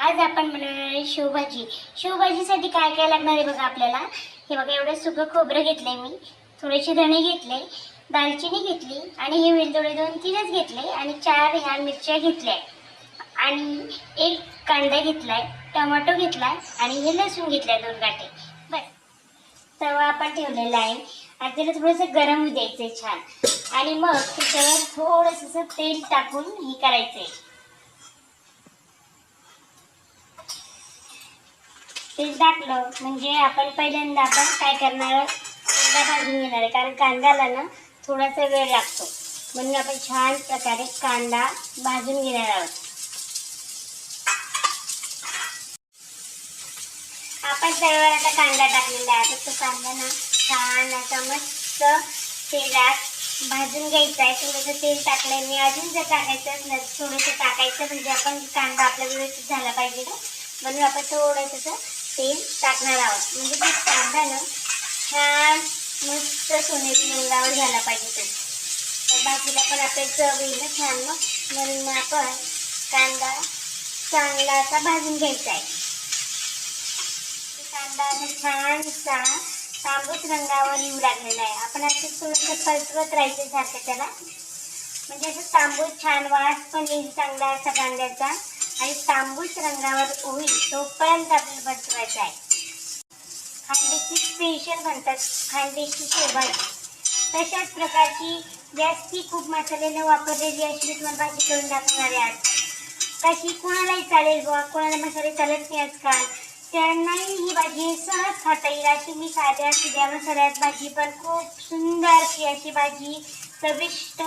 आज आपण बनवणार आहे शेवभाजी. शेवभाजीसाठी काय काय लागणार आहे बघा आपल्याला. हे बघा, एवढं सुकं खोबरं घेतलंय मी, थोडेसे धणे घेतले, दालचिनी घेतली आणि हे वेलदोडे 2-3च घेतले आणि 4 ह्या मिरच्या घेतल्या आणि 1 कांदा घेतलाय, टोमॅटो घेतलाय आणि हे लसूण घेतलाय 2 गाठे. बस. तवा आपण ठेवलेला आहे आणि त्याला थोडंसं गरम होऊ द्यायचंय छान आणि मग त्याच्यावर थोडंसं तेल टाकून हे करायचंय. तेल टाकलं म्हणजे आपण पहिल्यांदा आपण काय करणार, कांदा भाजून घेणार आहे, कारण कांद्याला ना थोडासा वेळ लागतो, म्हणून आपण छान प्रकारे कांदा भाजून घेणार आहोत. आपण तव्यावर आता कांदा टाकलेला आहे. आता तो कांदा ना छान असा मस्त तेलात भाजून घ्यायचा आहे. थोडंसं तेल टाकलंय मी, अजून जर टाकायचं असलं थोडंसं टाकायचं, म्हणजे आपण कांदा आपल्या व्यवस्थित झाला पाहिजे ना, म्हणून आपण थोडंसं तेल टाकणार आहोत. म्हणजे ते कांदा ना छान मस्त सोनेरी रंगावर झाला पाहिजे तो, तर भाजीला पण आपल्या चव येईल ना छान. मग म्हणून आपण कांदा चांगला असा भाजून घ्यायचा आहे. कांदा छानसा तांबूस रंगावर येऊ लागलेला आहे. आपण असं थोडंसं परतवत राहायचं सारखं त्याला, म्हणजे असं तांबूस छान वास पण येईल चांगला असा कांद्याचा आणि तांबूस रंगावर होईल तोपर्यंत आपल्याला परतवायचं आहे. खांदेशी स्पेशल म्हणतात खांदेशी शेवभाजी. तशाच प्रकारची जास्ती खूप मसाले न वापरलेली अशी मी तुम्हाला भाजी करून दाखवणार आहे आज. कशी कोणालाही चालेल बघा, कोणाला मसाले चालत नाही आजकाल, त्यांनाही ही भाजी सहज खाता येईल अशी मी साध्या सिध्या मसाल्यात भाजी, पण खूप सुंदरशी अशी भाजी चविष्ट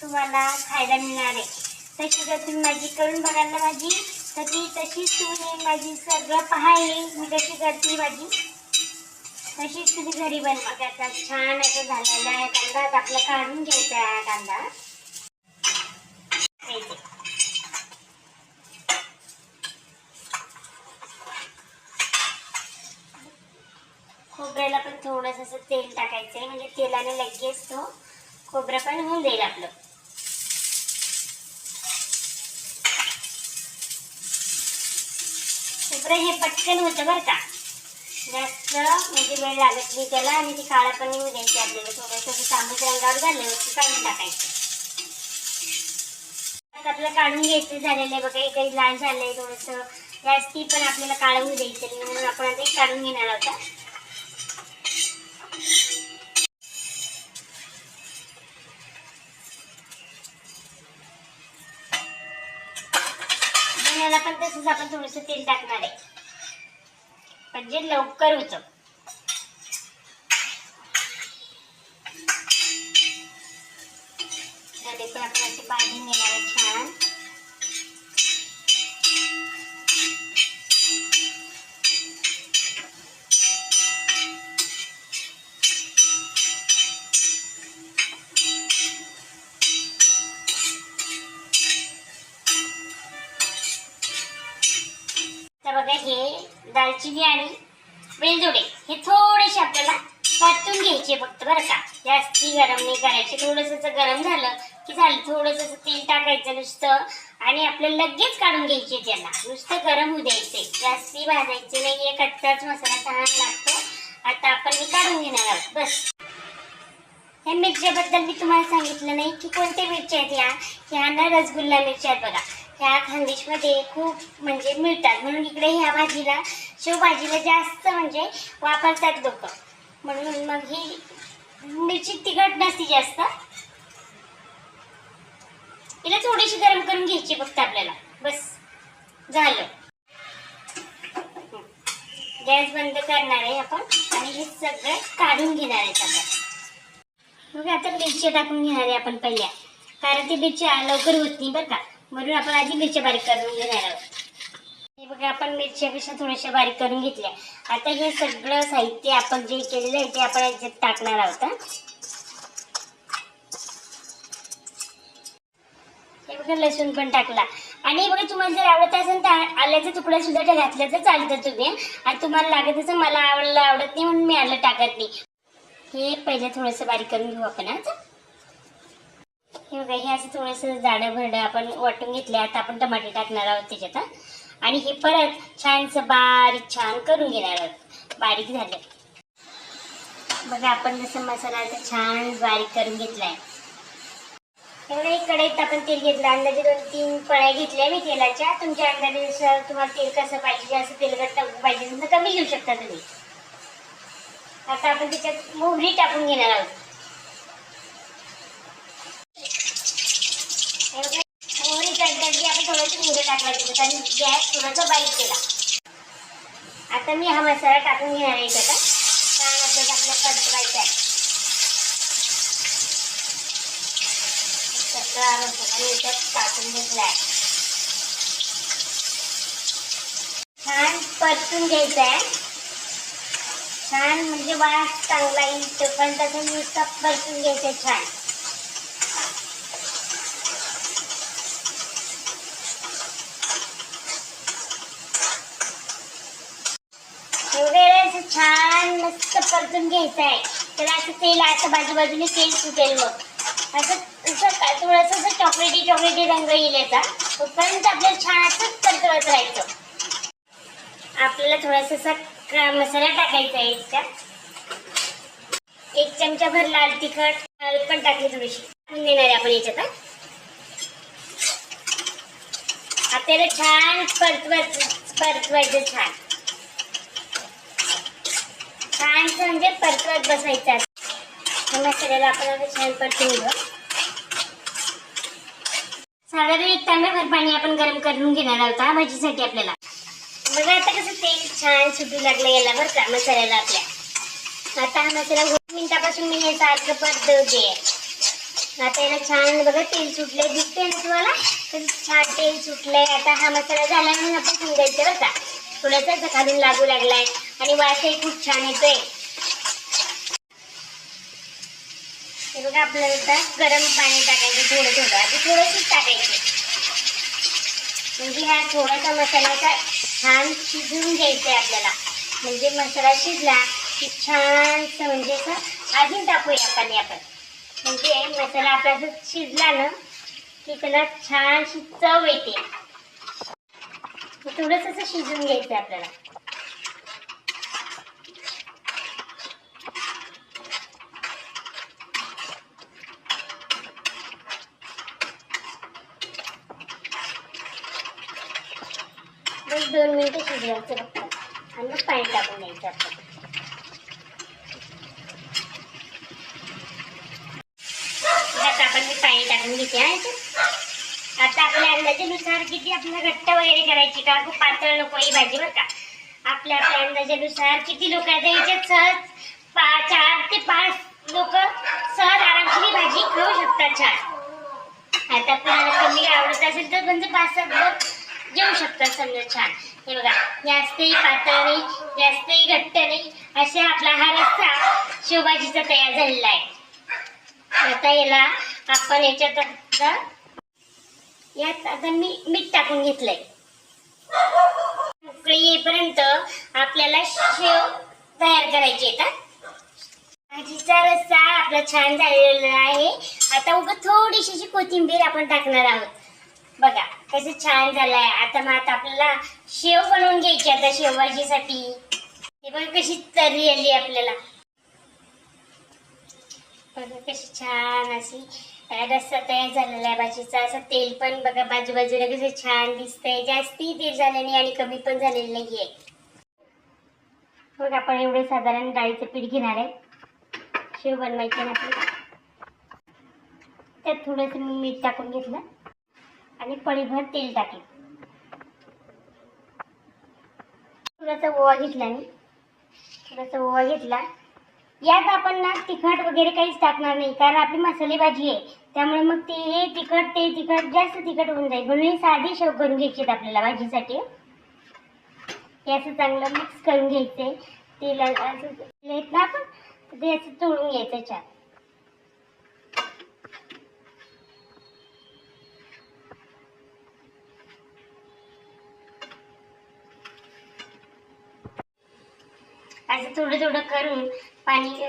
तुम्हाला खायला मिळणार आहे. तशी जर तुम्ही माझी करून बघाल ना भाजी, तर ती तशीच तुम्ही माझी सगळं पहा येईल मी कशी करते भाजी, तशीच तुम्ही घरी बनवा. त्याचा छान असं झालेला आहे कांदा. आपला काढून घ्यायचा आहे कांदा. खोबऱ्याला पण थोडंसं असं तेल टाकायचं आहे, म्हणजे तेलाने लगेच तो खोबरं पण होऊन जाईल आपलं. खोबरं हे पटकन होतं बरं का, जास्त म्हणजे वेळ लागत नाही त्याला, आणि ते काळं पण येऊ द्यायचे आपल्याला. थोडंसं तांबूस रंगावर झालं की काढून टाकायचं. आपल्याला काढून घ्यायचं झालेलं आहे बघा, काही लाल झालंय थोडंसं, जास्ती पण आपल्याला काळं होऊ द्यायचं नाही, म्हणून आपण आता काढून घेणार आहोत. याला पण तसंच आपण थोडंसं तेल टाकणार आहे, म्हणजे लवकर होतं. मध्ये पण आपण असे भाजून घेणार आहे छान. तर बघा, हे दालचिनी आणि वेलदोडे हे थोडेसे आपल्याला परतून घ्यायचे फक्त बरं का, जास्ती गरम नाही करायचे. थोडंसं गरम झालं की झालं, थोडंसं तेल टाकायचं नुसतं आणि आपल्याला लगेच काढून घ्यायचे. त्याला नुसतं गरम होऊ द्यायचे, जास्ती भाजायचे नाही. एक कच्चाच मसाला छान लागतो. आता आपण हे काढून घेणार आहोत. बस. ह्या मिरच्याबद्दल मी तुम्हाला सांगितलं नाही की कोणत्या मिरच्या आहेत. ह्या ना रसगुल्ला मिरच्या आहेत बघा. ह्या खानदेशमध्ये खूप म्हणजे मिळतात, म्हणून इकडे ह्या भाजीला शेवभाजीला जास्त म्हणजे वापरतात लोक, म्हणून मग ही मिरची तिखट नसते जास्त. हिला थोडीशी गरम करून घ्यायची फक्त आपल्याला, बस झालं. गॅस बंद करणार आहे आपण आणि हे सगळं काढून घेणार आहे आता. मग आता मिरच्या टाकून घेणार आहे आपण पहिल्या, कारण ती मिरच्या लवकर होत नाही बरं का, म्हणून आपण आधी मिरच्या बारीक करून घेणार आहोत. हे बघा, आपण मिरच्या कशा थोड्याशा बारीक करून घेतल्या. आता हे सगळं साहित्य आपण जे केलेलं आहे ते आपण याच्यात टाकणार आहोत. हे बघा, लसूण पण टाकला. आणि बघा, तुम्हाला जर आवडत असेल तर आल्याचा तुकडा सुद्धा घातला तर चालतं तुम्ही, आणि तुम्हाला लागत असेल, मला आवडत नाही म्हणून मी आलं टाकत नाही. हे पहिलं थोडंसं बारीक करून घेऊ आपण. आता हे बघा, हे असं थोडंसं जाडं भरडं आपण वाटून घेतलं. आता आपण टमाटे टाकणार आहोत त्याच्यात. आणि हे परत छानसं बारीक छान करून घेणार आहोत. बारीक झालं बघा, आपण जसं मसाला आता छान बारीक करून घेतलाय. एवढं एक कढईत आपण तेल घेतलं, अंदाजे 2-3 पळ्या घेतल्या मी तेलाच्या. तुमच्या अंदाजानुसार तुम्हाला तेल कसं पाहिजे, जास्त तेलकट पाहिजे तर कमी घेऊ शकता तुम्ही. आता आपण त्याच्यात मोहरी टाकून घेणार आहोत. मोहरी टाकली आपण थोडंसं हिंग टाकायचं, कारण गॅस थोडासा बारीक केला. आता मी हा मसाला टाकून घेणार आहे. आता छान आपल्याला परतवायचा आहे. सगळा मसाला याच्यात टाकून घेतलाय. छान परतून घ्यायचा आहे. छान म्हणजे वास चांगला येईल पण तसं नुसतं परतून घ्यायचं छान. एवढे छान मस्त परतून घ्यायचं आहे. त्याला असं तेल असं बाजूबाजूने तेल सुटेल. मग असं थोडंसं चॉकलेटी रंग येईल याचा. तोपर्यंत आपल्याला छान असं परतवत राहायचं. आपल्याला थोडासा मसाला टाकायचा आहे. याच्यात 1 चमचा भर लाल तिखट, हळद पण टाकली थोडीशी देणार आहे आपण याच्यात. आपल्याला छान परतवायचं छान छानसं म्हणजे परतवत बसायचं. मसाल्याला आपण आता छान परतून घेऊ. साधारण 1 तांब्याभर पाणी आपण गरम करून घेणार आहोत भाजीसाठी आपल्याला. बघा आता कसं तेल छान सुटू लागलं याला बरं का मसाल्याला आपल्या. आता हा मसाला 2 मिनिटापासून मी हे सारखं परतवते. आता याला छान बघा तेल सुटलंय, दिसतंय ना तुम्हाला? तर छान तेल सुटलंय. आता हा मसाला झाला म्हणून आपण शिंगायचं बरं का. थोडासा खालून लागू लागलाय आणि वासही खूप छान येतोय. हे बघा आपल्याला आता गरम पाणी टाकायचं थोडं. आधी थोडंसंच टाकायचं म्हणजे हा थोडासा मसाला छान शिजवून घ्यायचा आहे आपल्याला. म्हणजे मसाला शिजला की छानसं म्हणजे असं अजून टाकूया पाणी आपण. म्हणजे मसाला आपला शिजला ना की त्याला छानशी चव येते. थोडंसं असं शिजवून घ्यायचं आपल्याला. बस 2 मिनिटं शिजवायचं फक्त आणि मग पाणी टाकून द्यायचं आपल्याला. आता आपण पाणी टाकून घेते. आता आपल्या अंदाजानुसार किती आपल्याला घट्ट वगैरे करायची का, खूप पातळ नको ही भाजी बरं का. आपल्या अंदाजानुसार किती लोक आहेत याच्यात सहज 4 ते 5 लोक सहज आरामशीर भाजी खाऊ शकतात छान. आता कोणाला कमी आवडत असेल तर म्हणजे 5-7 लोक जेवू शकतात समजा छान. हे बघा जास्तही पातळ नाही जास्तही घट्ट नाही असा आपला हा रस्सा शेवभाजीचा तयार झालेला आहे. आता याला आपण याच्यात आता मी मीठ टाकून घेतलंय. उकळी येईपर्यंत आपल्याला शेव तयार करायची आहे. भाजीचा रस्सा आपला छान झालेला आहे. आता थोडीशी कोथिंबीर आपण टाकणार आहोत. बघा कसं छान झालंय. आता आपल्याला शेव बनवून घ्यायची. आता शेवभाजीसाठी हे बघा कशी तर्री आली आपल्याला. बघा कशी छान अशी रस्सा तयार झालेला आहे भाजीचा. असं तेल पण बघा बाजूबाजूला कसं छान दिसतंय. जास्ती तेल झालं नाही आणि कमी पण झालेलं नाहीये. बघा आपण एवढे साधारण डाळीचं पीठ घेणार आहे शेव बनवायचं ना. त्यात थोडंसं मीठ टाकून घेतलं आणि पळीभर तेल टाकलं. थोडासा ओवा घेतला मी. यात आपण ना तिखट वगैरे काहीच टाकणार नाही कारण आपली मसाले भाजी आहे. त्यामुळे मग ते तिखट जास्त तिखट होऊन जाईल. म्हणून साधी शेव करून घ्यायची आपल्याला भाजीसाठी. हे असं चांगलं मिक्स करून घ्यायचंय. तेल असं ना आपण ते असं चोळून घ्यायचं छान. असं थोडं करून पाणी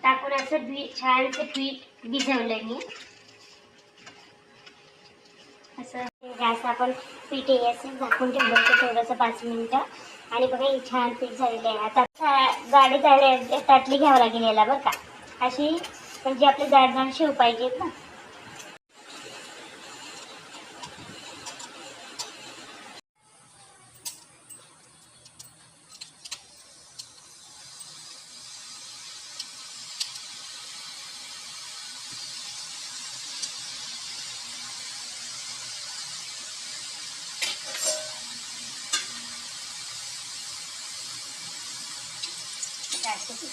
टाकून असं छानसं पीठ भिजवलं मी. असं गॅस आपण पीठ हे असं झाकून ठेवलं होतं थोडंसं 5 मिनिटं आणि बघा हे छान पीठ झालेलं आहे. आता गाडी ताटली घ्यावं लागेल याला बरं का, अशी म्हणजे आपले जाड जाड शेव पाहिजेत ना.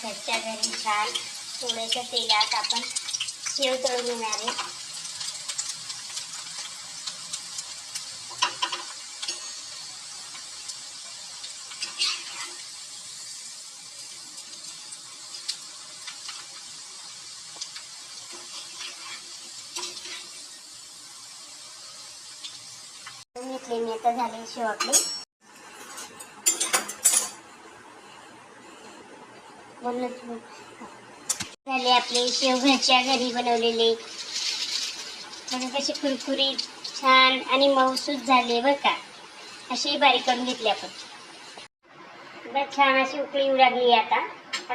घरच्या घरी छान थोड्याशा तेलात आपण शेव तळून घेणार आहे. मी आता झाले शेव आपले. झाले आपले शेव घरच्या घरी बनवलेले. बघा कसे कुरकुरीत छान आणि मऊसूत झाले बरं का. अशी बारीक करून घेतली आपण. बघा छान अशी उकळी येऊ लागली. आता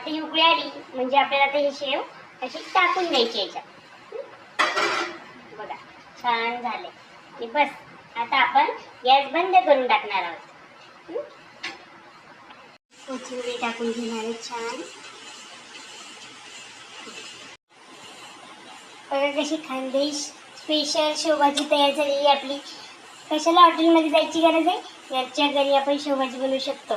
ही उकळी आली म्हणजे आपल्याला आता हे शेव अशी टाकून द्यायची याच्यात. बघा छान झाले आणि बस आता आपण गॅस बंद करून टाकणार आहोत. कोथिंबीर टाकून घेणार आहे छान. बघा कशी खानदेश स्पेशल शेवभाजी तयार झालेली आपली. कशाला हॉटेलमध्ये जायची गरज आहे, घरच्या घरी आपण शेवभाजी बनवू शकतो.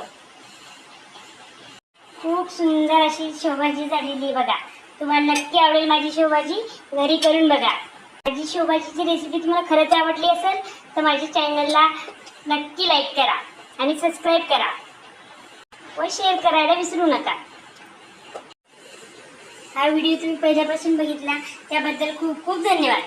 खूप सुंदर अशी शेवभाजी झालेली बघा. तुम्हाला नक्की आवडेल माझी शेवभाजी, घरी करून बघा. माझी शेवभाजीची रेसिपी तुम्हाला खरंच आवडली असेल तर माझ्या चॅनलला नक्की लाईक करा आणि सबस्क्राईब करा व शेअर करायला विसरू नका. हा व्हिडिओ तुम्ही पहिल्यापासून बघितला त्याबद्दल खूप खूप धन्यवाद.